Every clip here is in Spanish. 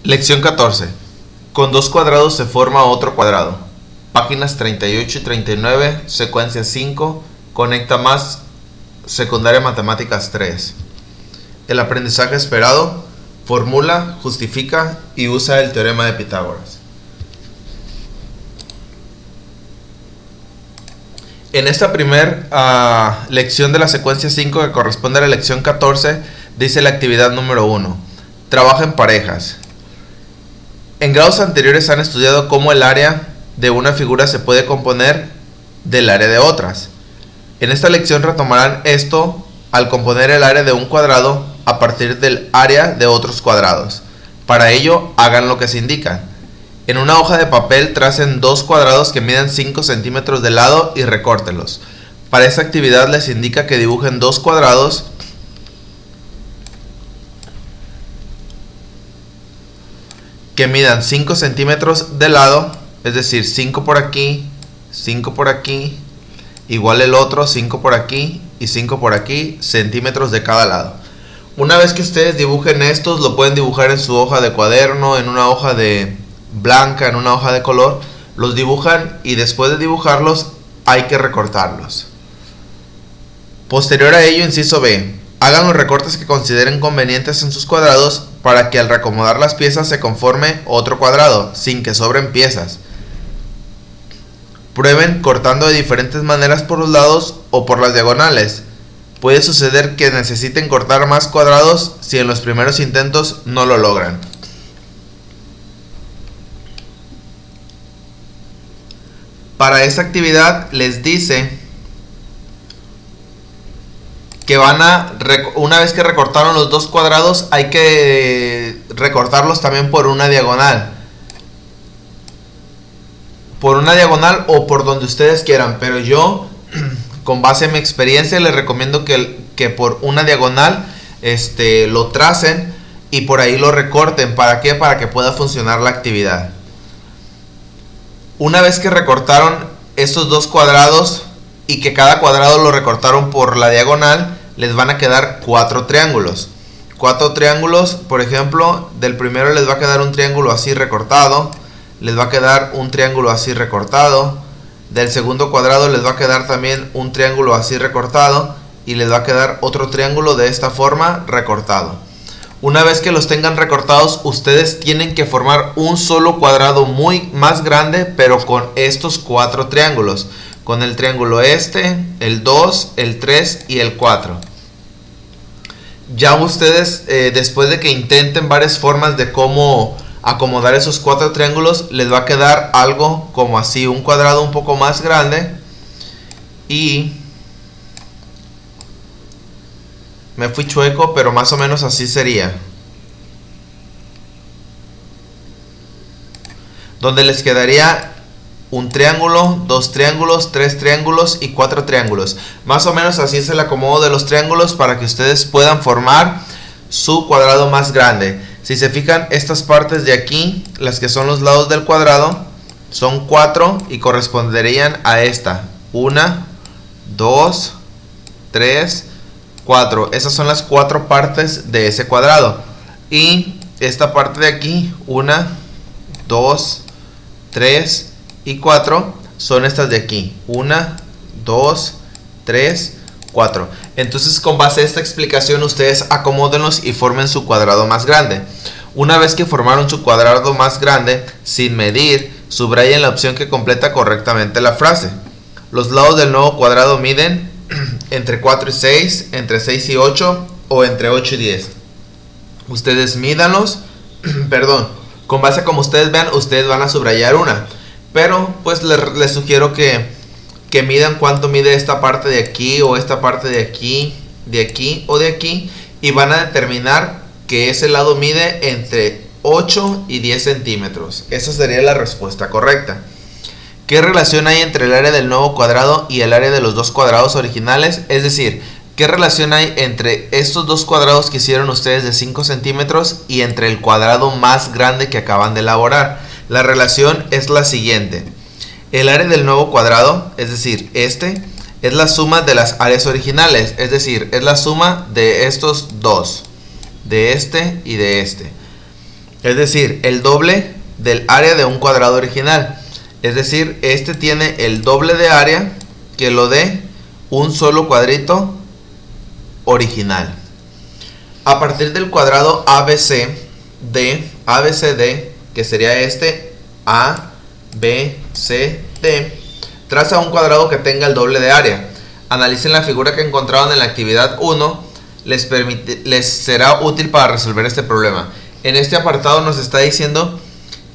Lección 14. Con dos cuadrados se forma otro cuadrado. Páginas 38 y 39, secuencia 5, conecta más, secundaria matemáticas 3. El aprendizaje esperado, formula, justifica y usa el teorema de Pitágoras. En esta primera lección de la secuencia 5, que corresponde a la lección 14, dice la actividad número 1. Trabaja en parejas. En grados anteriores han estudiado cómo el área de una figura se puede componer del área de otras. En esta lección retomarán esto al componer el área de un cuadrado a partir del área de otros cuadrados. Para ello, hagan lo que se indica. En una hoja de papel tracen dos cuadrados que midan 5 centímetros de lado y recórtenlos. Para esta actividad les indica que dibujen dos cuadrados que midan 5 centímetros de lado, es decir, 5 por aquí, igual el otro, 5 por aquí y 5 por aquí, centímetros de cada lado. Una vez que ustedes dibujen estos, lo pueden dibujar en su hoja de cuaderno, en una hoja de blanca, en una hoja de color. Los dibujan y después de dibujarlos hay que recortarlos. Posterior a ello, inciso B, hagan los recortes que consideren convenientes en sus cuadrados para que al reacomodar las piezas se conforme otro cuadrado, sin que sobren piezas. Prueben cortando de diferentes maneras por los lados o por las diagonales. Puede suceder que necesiten cortar más cuadrados si en los primeros intentos no lo logran. Para esta actividad les dice que una vez que recortaron los dos cuadrados, hay que recortarlos también por una diagonal. Por una diagonal o por donde ustedes quieran, pero yo, con base en mi experiencia, les recomiendo que por una diagonal lo tracen y por ahí lo recorten. ¿Para qué? Para que pueda funcionar la actividad. Una vez que recortaron estos dos cuadrados y que cada cuadrado lo recortaron por la diagonal, les van a quedar 4 triángulos. 4 triángulos, por ejemplo, del primero les va a quedar un triángulo así recortado, les va a quedar un triángulo así recortado, del segundo cuadrado les va a quedar también un triángulo así recortado y les va a quedar otro triángulo de esta forma recortado. Una vez que los tengan recortados, ustedes tienen que formar un solo cuadrado más grande, pero con estos 4 triángulos. Con el triángulo el 2, el 3 y el 4. Ya ustedes, después de que intenten varias formas de cómo acomodar esos 4 triángulos, les va a quedar algo como así, un cuadrado un poco más grande. Y me fui chueco, pero más o menos así sería. Donde les quedaría un triángulo, 2 triángulos, 3 triángulos y 4 triángulos. Más o menos así es el acomodo de los triángulos para que ustedes puedan formar su cuadrado más grande. Si se fijan, estas partes de aquí, las que son los lados del cuadrado, son 4 y corresponderían a esta. 1, 2, 3, 4. Esas son las 4 partes de ese cuadrado. Y esta parte de aquí, 1, 2, 3 y 4 son estas de aquí. 1, 2, 3, 4. Entonces, con base a esta explicación, ustedes acomódenlos y formen su cuadrado más grande. Una vez que formaron su cuadrado más grande, sin medir, subrayen la opción que completa correctamente la frase. Los lados del nuevo cuadrado miden entre 4 y 6, entre 6 y 8 o entre 8 y 10. Ustedes mídanlos, con base a como ustedes vean, ustedes van a subrayar una. Pero pues les sugiero que midan cuánto mide esta parte de aquí o esta parte de aquí o de aquí, y van a determinar que ese lado mide entre 8 y 10 centímetros. Esa sería la respuesta correcta. ¿Qué relación hay entre el área del nuevo cuadrado y el área de los dos cuadrados originales? Es decir, ¿qué relación hay entre estos dos cuadrados que hicieron ustedes de 5 centímetros y entre el cuadrado más grande que acaban de elaborar? La relación es la siguiente. El área del nuevo cuadrado, es decir, es la suma de las áreas originales, es decir, es la suma de estos dos, de este y de este. Es decir, el doble del área de un cuadrado original. Es decir, este tiene el doble de área que lo de un solo cuadrito original. A partir del cuadrado ABCD, que sería este ABCD, traza un cuadrado que tenga el doble de área. Analicen la figura que encontraron en la actividad 1, les será útil para resolver este problema. En este apartado nos está diciendo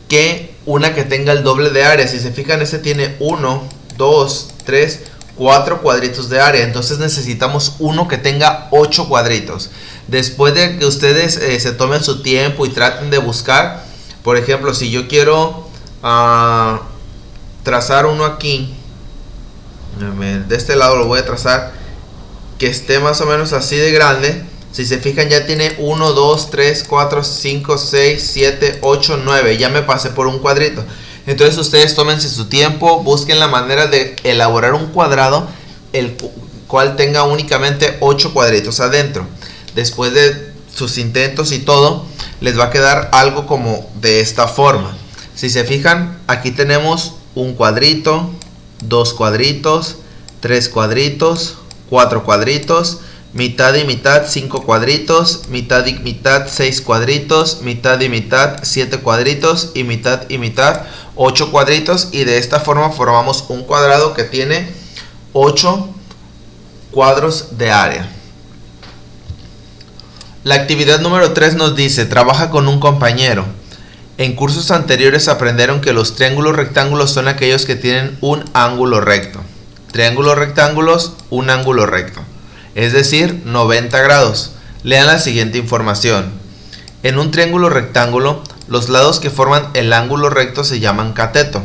que una que tenga el doble de área. Si se fijan, este tiene 1, 2, 3, 4 cuadritos de área. Entonces necesitamos uno que tenga 8 cuadritos. Después de que ustedes se tomen su tiempo y traten de buscar, por ejemplo, si yo quiero trazar uno aquí, de este lado lo voy a trazar, que esté más o menos así de grande. Si se fijan, ya tiene 1, 2, 3, 4, 5, 6, 7, 8, 9. Ya me pasé por un cuadrito. Entonces ustedes tómense su tiempo, busquen la manera de elaborar un cuadrado el cual tenga únicamente 8 cuadritos adentro. Después de sus intentos y todo, les va a quedar algo como de esta forma. Si se fijan, aquí tenemos un cuadrito, 2 cuadritos, 3 cuadritos, 4 cuadritos, mitad y mitad 5 cuadritos, mitad y mitad 6 cuadritos, mitad y mitad 7 cuadritos y mitad 8 cuadritos, y de esta forma formamos un cuadrado que tiene 8 cuadros de área. La actividad número 3 nos dice: trabaja con un compañero. En cursos anteriores aprendieron que los triángulos rectángulos son aquellos que tienen un ángulo recto. Triángulos rectángulos, un ángulo recto, es decir, 90 grados. Lean la siguiente información. En un triángulo rectángulo, los lados que forman el ángulo recto se llaman cateto.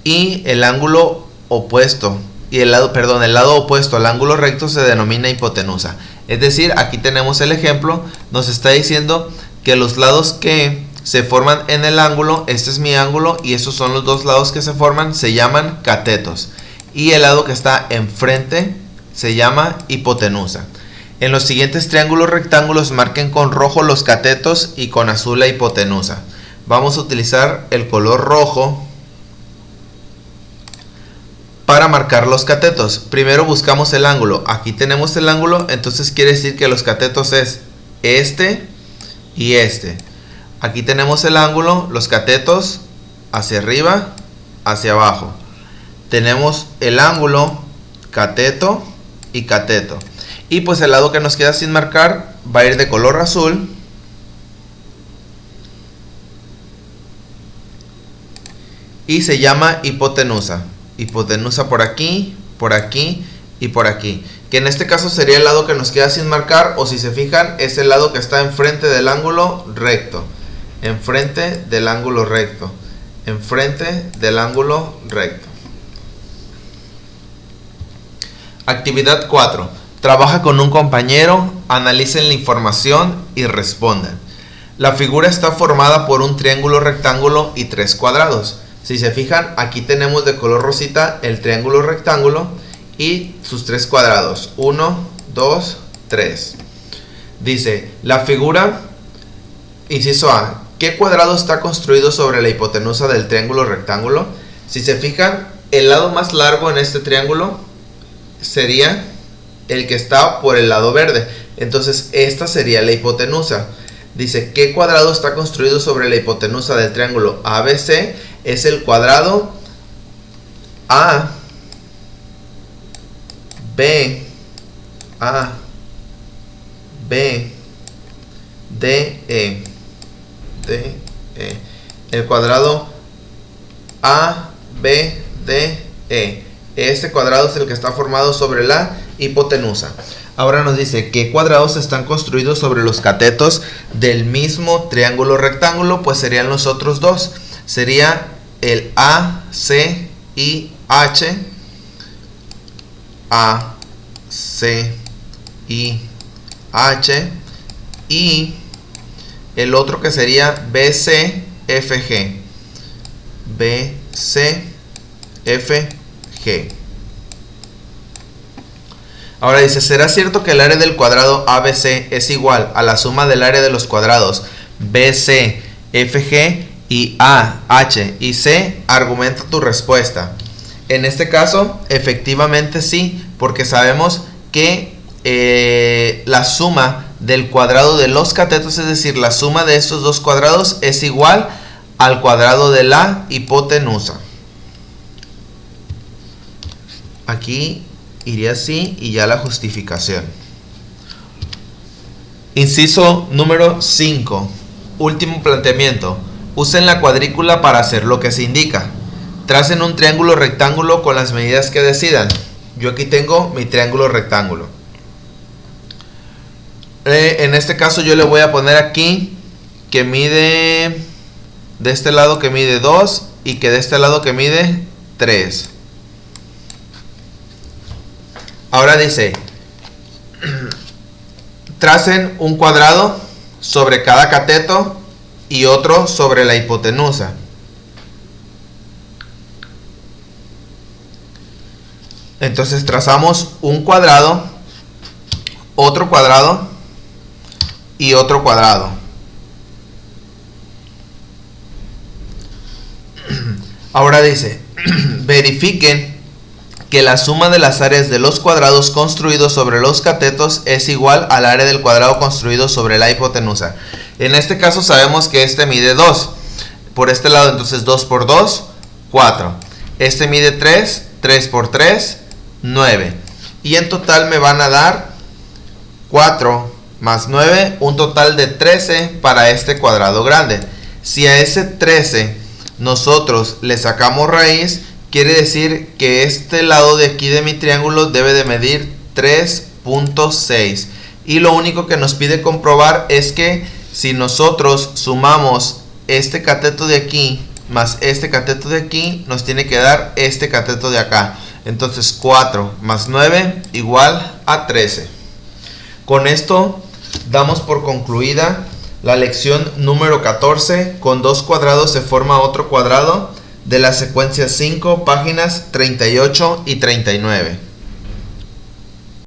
Y el ángulo opuesto, el lado opuesto al ángulo recto se denomina hipotenusa. Es decir, aquí tenemos el ejemplo, nos está diciendo que los lados que se forman en el ángulo, este es mi ángulo y estos son los dos lados que se forman, se llaman catetos. Y el lado que está enfrente se llama hipotenusa. En los siguientes triángulos rectángulos marquen con rojo los catetos y con azul la hipotenusa. Vamos a utilizar el color rojo para marcar los catetos. Primero buscamos el ángulo. Aquí tenemos el ángulo, entonces quiere decir que los catetos es este y este. Aquí tenemos el ángulo, los catetos hacia arriba, hacia abajo. Tenemos el ángulo, cateto y cateto. Y pues el lado que nos queda sin marcar va a ir de color azul. Y se llama hipotenusa. Hipotenusa por aquí, por aquí y por aquí. Que en este caso sería el lado que nos queda sin marcar, o si se fijan, es el lado que está enfrente del ángulo recto. Enfrente del ángulo recto. Enfrente del ángulo recto. Actividad 4. Trabaja con un compañero, analicen la información y respondan. La figura está formada por un triángulo rectángulo y 3 cuadrados. Si se fijan, aquí tenemos de color rosita el triángulo rectángulo y sus 3 cuadrados. 1, 2, 3. Dice, la figura, inciso A, ¿qué cuadrado está construido sobre la hipotenusa del triángulo rectángulo? Si se fijan, el lado más largo en este triángulo sería el que está por el lado verde. Entonces esta sería la hipotenusa. Dice, ¿qué cuadrado está construido sobre la hipotenusa del triángulo ABC? Es el cuadrado A, B, A, B, D, E, D, E. El cuadrado A, B, D, E. Este cuadrado es el que está formado sobre la hipotenusa. Ahora nos dice qué cuadrados están construidos sobre los catetos del mismo triángulo rectángulo. Pues serían los otros dos. Sería el A, C y H. A, C y H. Y el otro que sería B, C, F, G. B, C, F, G. Ahora dice, ¿será cierto que el área del cuadrado ABC es igual a la suma del área de los cuadrados BC F, G y A, H y C, argumenta tu respuesta. En este caso, efectivamente sí, porque sabemos que la suma del cuadrado de los catetos, es decir, la suma de estos dos cuadrados es igual al cuadrado de la hipotenusa. Aquí iría así y ya la justificación. Inciso número 5. Último planteamiento. Usen la cuadrícula para hacer lo que se indica. Tracen un triángulo rectángulo con las medidas que decidan. Yo aquí tengo mi triángulo rectángulo. En este caso yo le voy a poner aquí que mide, de este lado que mide 2 y que de este lado que mide 3. Ahora dice, tracen un cuadrado sobre cada cateto y otro sobre la hipotenusa. Entonces trazamos un cuadrado, otro cuadrado y otro cuadrado. Ahora dice, verifiquen que la suma de las áreas de los cuadrados construidos sobre los catetos es igual al área del cuadrado construido sobre la hipotenusa. En este caso sabemos que este mide 2. Por este lado, entonces 2 por 2, 4. Este mide 3, 3 por 3, 9. Y en total me van a dar 4 más 9, un total de 13 para este cuadrado grande. Si a ese 13 nosotros le sacamos raíz, quiere decir que este lado de aquí de mi triángulo debe de medir 3.6. Y lo único que nos pide comprobar es que si nosotros sumamos este cateto de aquí más este cateto de aquí, nos tiene que dar este cateto de acá. Entonces 4 más 9 igual a 13. Con esto damos por concluida la lección número 14. Con dos cuadrados se forma otro cuadrado, de la secuencia 5, páginas 38 y 39.